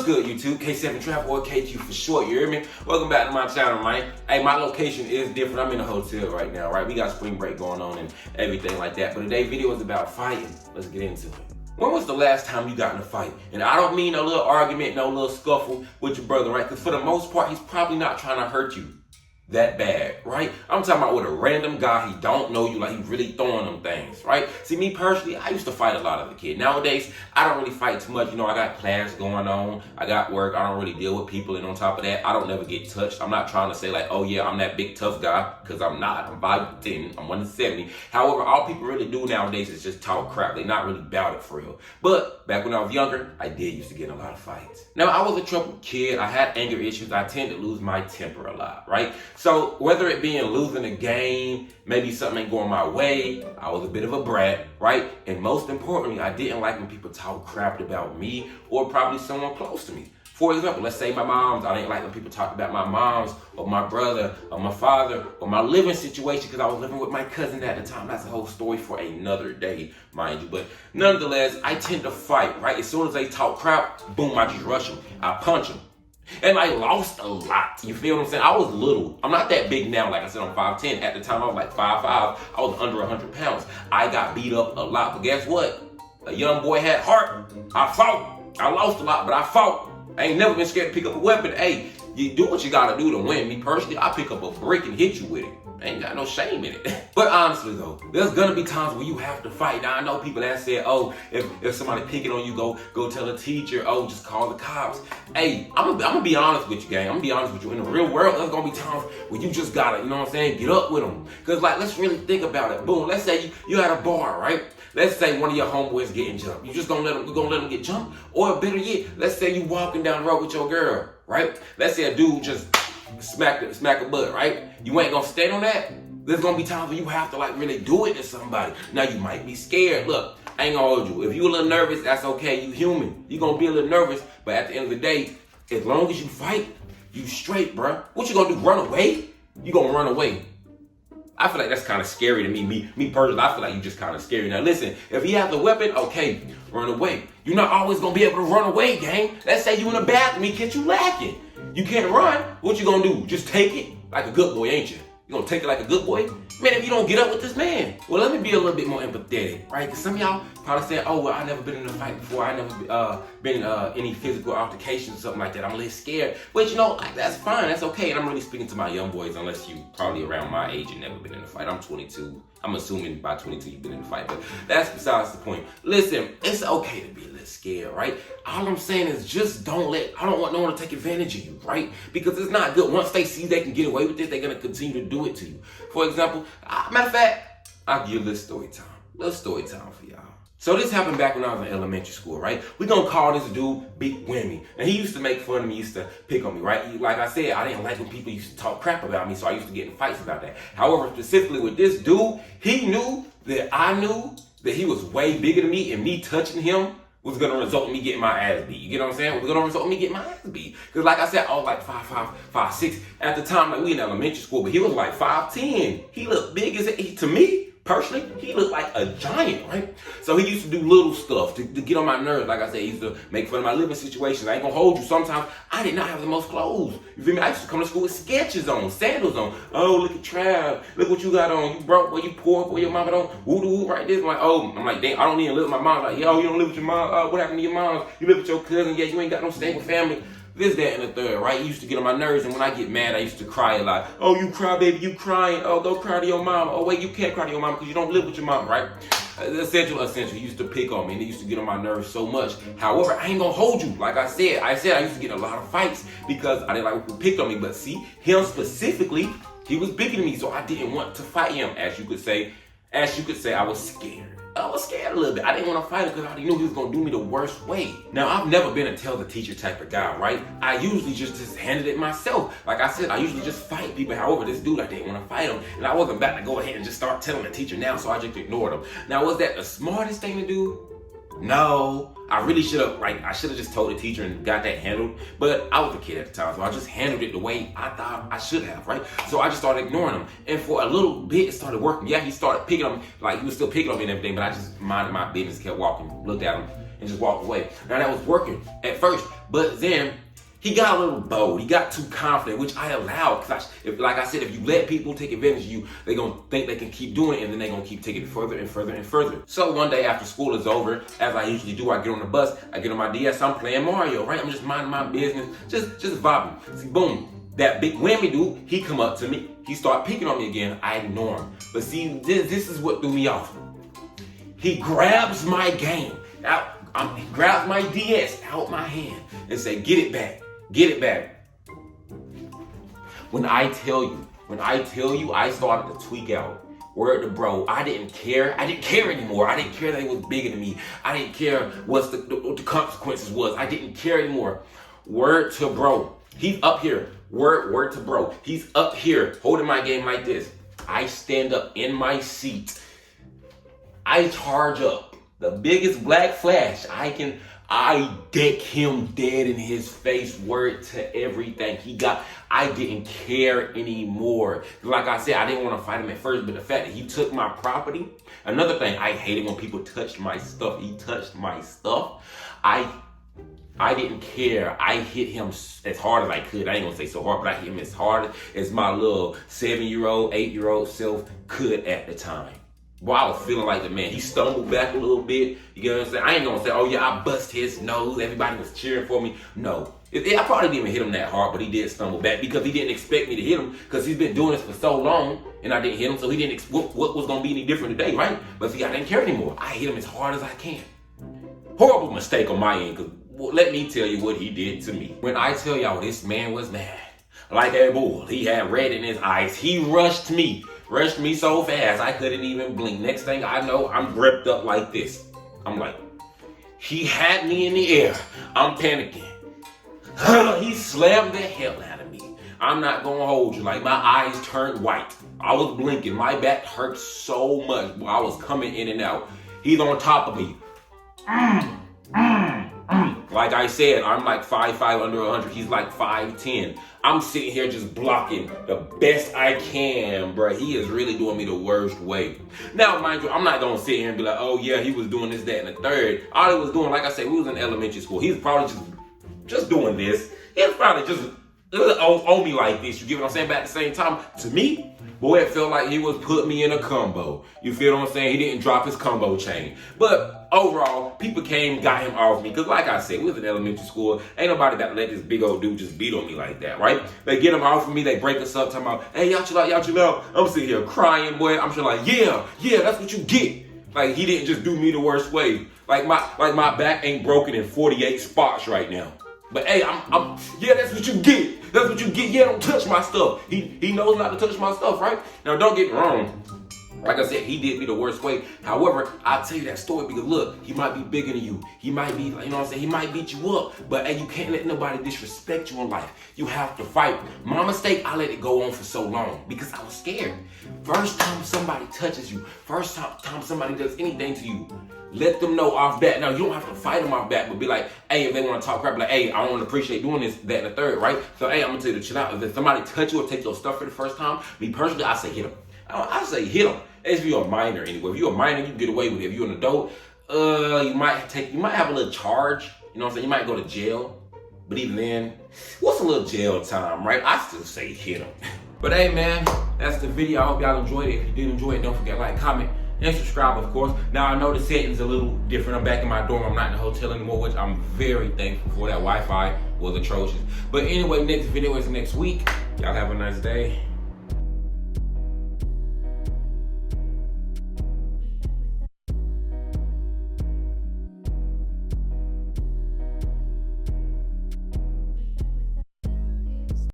good, YouTube? K7 Trap or KQ for short, you hear me? Welcome back to my channel, man. Hey, my location is different. I'm in a hotel right now, right? We got spring break going on and everything like that. But today's video is about fighting. Let's get into it. When was the last time you got in a fight? And I don't mean no little argument, no little scuffle with your brother, right? Because for the most part, he's probably not trying to hurt you that bad, right? I'm talking about with a random guy, he don't know you, like he really throwing them things, right? See, me personally, I used to fight a lot as a kid. Nowadays, I don't really fight too much. You know, I got class going on, I got work, I don't really deal with people, and on top of that, I don't never get touched. I'm not trying to say like, oh yeah, I'm that big tough guy, because I'm not. I'm 5'10", I'm 170. However, all people really do nowadays is just talk crap. They're not really about it for real. But back when I was younger, I did used to get in a lot of fights. Now, I was a troubled kid. I had anger issues. I tend to lose my temper a lot, right? So whether it be in losing a game, maybe something ain't going my way, I was a bit of a brat, right? And most importantly, I didn't like when people talk crap about me or probably someone close to me. For example, let's say my moms, I didn't like when people talked about my moms or my brother or my father or my living situation because I was living with my cousin at the time. That's a whole story for another day, mind you. But nonetheless, I tend to fight, right? As soon as they talk crap, boom, I just rush them. I punch them. And I lost a lot. You feel what I'm saying? I was little. I'm not that big now. Like I said, I'm 5'10". At the time, I was like 5'5". I was under 100 pounds. I got beat up a lot. But guess what? A young boy had heart. I fought. I lost a lot, but I fought. I ain't never been scared to pick up a weapon. Hey, you do what you gotta do to win. Me personally, I pick up a brick and hit you with it. I ain't got no shame in it. But honestly though, there's gonna be times where you have to fight. Now I know people that said, oh, if somebody picking on you, go tell a teacher, oh, just call the cops. Hey, I'm gonna be honest with you, gang. I'm gonna be honest with you. In the real world, there's gonna be times where you just gotta, you know what I'm saying, get up with them. Cause like, let's really think about it. Boom, let's say you at a bar, right? Let's say one of your homeboys getting jumped. You just gonna let them get jumped? Or better yet, let's say you walking down the road with your girl, right? Let's say a dude just smack a butt, right? You ain't gonna stand on that. There's gonna be times where you have to like really do it to somebody. Now you might be scared. Look, I ain't gonna hold you. If you a little nervous, that's okay. You human. You gonna be a little nervous, but at the end of the day, as long as you fight, you straight, bruh. What you gonna do? Run away? You gonna run away? I feel like that's kind of scary to me. Me personally, I feel like you just kind of scary. Now listen, if he has a weapon, okay, run away. You're not always gonna be able to run away, gang. Let's say you in the bathroom, he catch you lacking. You can't run. What you gonna do? Just take it like a good boy, ain't you? You gonna take it like a good boy? Man, if you don't get up with this man. Well, let me be a little bit more empathetic, right? Because some of y'all probably said, oh, well, I never been in a fight before. I never been in any physical altercations or something like that. I'm a little scared. But you know, like, that's fine. That's okay. And I'm really speaking to my young boys, unless you probably around my age and never been in a fight. I'm 22. I'm assuming by 22 you've been in a fight. But that's besides the point. Listen, it's okay to be a little scared, right? All I'm saying is just I don't want no one to take advantage of you, right? Because it's not good. Once they see they can get away with this, they're going to continue to do it to you. For example, matter of fact, I'll give you a little story time. Little story time for y'all. So this happened back when I was in elementary school, right? We're going to call this dude Big Whammy. And he used to make fun of me, used to pick on me, right? Like I said, I didn't like when people used to talk crap about me, so I used to get in fights about that. However, specifically with this dude, he knew that I knew that he was way bigger than me, and me touching him was going to result in me getting my ass beat. You get what I'm saying? It was going to result in me getting my ass beat. Because like I said, I was like 5'5", 5'6". At the time, like we in elementary school, but he was like 5'10". He looked big as to me. Personally, he looked like a giant, right? So he used to do little stuff to get on my nerves. Like I said, he used to make fun of my living situations. I ain't gonna hold you. Sometimes I did not have the most clothes. You feel me? I used to come to school with sketches on, sandals on. Oh, look at Trav. Look what you got on. You broke, boy, you poor, boy, your mama don't. Woo-doo-woo right there. I'm like, oh, I'm like, damn, I don't even live with my mom. Like, yo, you don't live with your mom. What happened to your mom? You live with your cousin. Yeah, you ain't got no stable family. This, that, and the third, right? He used to get on my nerves, and when I get mad, I used to cry a lot. Oh, you cry, baby, you crying. Oh, go cry to your mom. Oh, wait, you can't cry to your mom because you don't live with your mom, right? Essential. He used to pick on me, and he used to get on my nerves so much. However, I ain't gonna hold you. Like I said I used to get in a lot of fights because I didn't like when people picked on me. But see, him specifically, he was bigger than me, so I didn't want to fight him, as you could say. I was scared. I was scared a little bit. I didn't want to fight him because I already knew he was going to do me the worst way. Now, I've never been a tell the teacher type of guy, right? I usually just handled it myself. Like I said, I usually just fight people. However, this dude, I didn't want to fight him. And I wasn't about to go ahead and just start telling the teacher now, so I just ignored him. Now, was that the smartest thing to do? No. I really should have, I should have just told the teacher and got that handled. But I was a kid at the time, so I just handled it the way I thought I should have, right? So I just started ignoring him. And for a little bit, it started working. Yeah, he started picking on me, like he was still picking on me and everything, but I just minded my business, kept walking, looked at him. and just walked away. Now that was working at first, but then he got a little bold. He got too confident, which I allowed. Cause like I said, if you let people take advantage of you, they're gonna think they can keep doing it, and then they're gonna keep taking it further and further and further. So one day after school is over, as I usually do, I get on the bus, I get on my DS, I'm playing Mario, right? I'm just minding my business, just vibing. See, boom, that big whammy dude, he come up to me. He start picking on me again. I ignore him. But see, this is what threw me off. He grabs my game out, he grabs my DS out my hand and say, "Get it back. Get it back." When I tell you, I started to tweak out. Word to bro, I didn't care. I didn't care anymore. I didn't care that he was bigger than me. I didn't care what the consequences was. I didn't care anymore. Word to bro. He's up here. Word to bro. He's up here holding my game like this. I stand up in my seat. I charge up. The biggest black flash I deck him dead in his face. Word to everything he got. I didn't care anymore. Like I said, I didn't want to fight him at first, but the fact that he took my property. Another thing, I hated when people touched my stuff. He touched my stuff. I didn't care. I hit him as hard as I could. I ain't gonna say so hard, but I hit him as hard as my little 7-year-old, 8-year-old self could at the time. Boy, I was feeling like the man. He stumbled back a little bit. You get what I'm saying? I ain't gonna say, "Oh yeah, I bust his nose. Everybody was cheering for me." No. I probably didn't even hit him that hard, but he did stumble back because he didn't expect me to hit him because he's been doing this for so long and I didn't hit him, so he didn't what was gonna be any different today, right? But see, I didn't care anymore. I hit him as hard as I can. Horrible mistake on my end, because let me tell you what he did to me. When I tell y'all this man was mad, like a bull, he had red in his eyes. He rushed me so fast I couldn't even blink. Next thing I know, I'm gripped up like this. I'm like, he had me in the air. I'm panicking. He slammed the hell out of me. I'm not gonna hold you. Like, my eyes turned white. I was blinking. My back hurt so much. I was coming in and out. He's on top of me. Like I said, I'm like 5'5", under 100. He's like 5'10". I'm sitting here just blocking the best I can, bro. He is really doing me the worst way. Now, mind you, I'm not gonna sit here and be like, "Oh yeah, he was doing this, that, and the third." All he was doing, like I said, we was in elementary school. He was probably just doing this. He was probably just on me like this. You get what I'm saying? But at the same time, to me, boy, it felt like he was putting me in a combo. You feel what I'm saying? He didn't drop his combo chain. But overall, people came, got him off me. Because like I said, we was in elementary school. Ain't nobody got to let this big old dude just beat on me like that, right? They get him off of me. They break us up, talking about, "Hey, y'all chill out. I'm sitting here crying, boy. I'm sure like, yeah, that's what you get. Like, he didn't just do me the worst way. Like my back ain't broken in 48 spots right now. But hey, yeah, that's what you get. That's what you get. Yeah, don't touch my stuff. He knows not to touch my stuff, right? Now, don't get me wrong. Like I said, he did me the worst way. However, I'll tell you that story because look, he might be bigger than you. He might be, you know what I'm saying? He might beat you up. But hey, you can't let nobody disrespect you in life. You have to fight. My mistake, I let it go on for so long because I was scared. First time somebody touches you, first time somebody does anything to you, let them know off bat. Now, you don't have to fight them off bat, but be like, hey, if they want to talk crap, like, hey, I don't appreciate doing this, that, and the third, right? So, hey, I'm going to tell you to chill out. If somebody touch you or take your stuff for the first time, me personally, I say hit them. I say hit them. If you're a minor anyway. If you're a minor, you can get away with it. If you're an adult, you might have a little charge. You know what I'm saying? You might go to jail. But even then, what's a little jail time, right? I still say hit them. But hey, man, that's the video. I hope y'all enjoyed it. If you did enjoy it, don't forget to like, comment, and subscribe, of course. Now, I know the settings a little different. I'm back in my dorm. I'm not in the hotel anymore, which I'm very thankful for. That Wi-Fi was atrocious. But anyway, next video is next week. Y'all have a nice day.